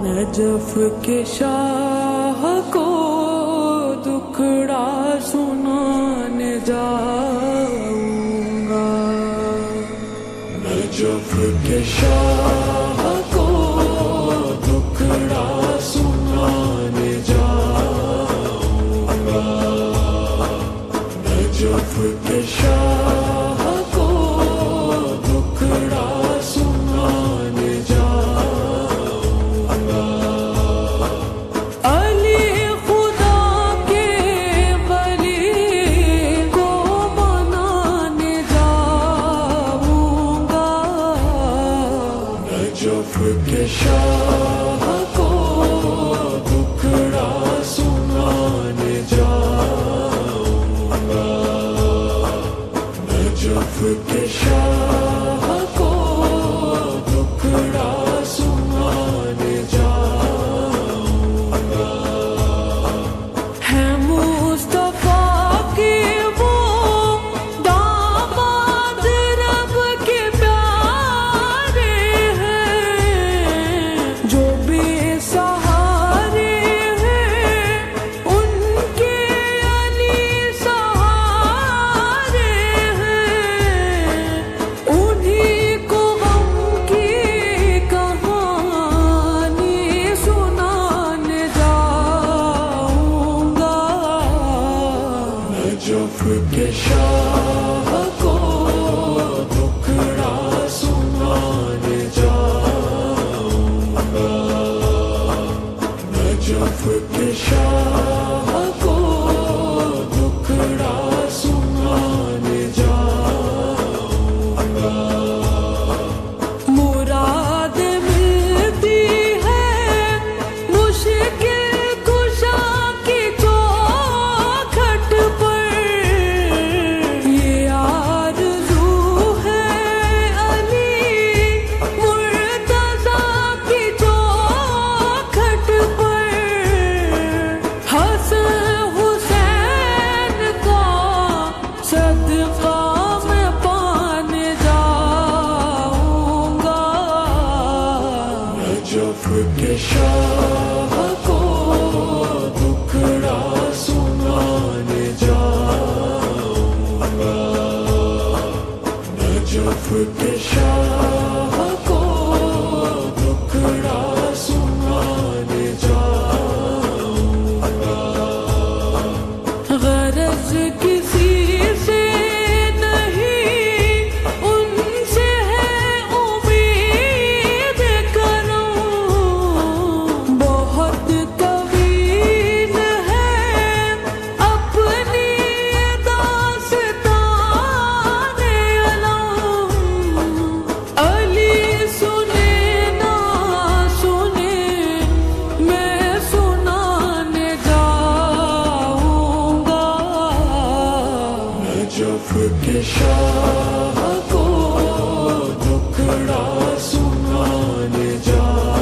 Najaf کے شاہ کو دکھڑا سنانے جاؤں گا، نجف کے شاہ کو دکھڑا سنانے جاؤں گا، نجف کے شاہ کو دکھڑا سنانے جاؤں گا، علی خدا کے ولی کو منانے جاؤں گا، نجف کے شاہ کو دکھڑا سنانے جاؤں گا، نجف کے شاہ کو دکھڑا سنانے جاؤں گا، ہے مصطفیٰ کے وہ داماد رب کے پیارے ہیں، جو بے سہارے ہیں ان کے علی سہارے ہیں، انہی کو غم کی کہانی سنانے جاؤں گا، نجف کے شاہ کو دکھڑا سنانے جاؤں گا، نجف کے شاہ کو دکھڑا سنانے جاؤں گا، مراد ملتی ہے مشکل کشا کی چوکھٹ پر، یہ آرزو ہے علی مرتضیٰ کی چوکھٹ پر، حسن حسین کا صدقہ میں پانے جاؤں گا، نجف کے شاہ کو دکھڑا سنانے جاؤں گا، نجف کے شاہ کو دکھڑا سنانے جاؤں گا، غرض کسی سے نہیں ان سے ہے امید کروں، بہت طویل ہے اپنی داستان علم، علی سنے نہ سنے میں سنانے جاؤں گا، نجف کے شاہ کو دکھڑا سنانے جاؤں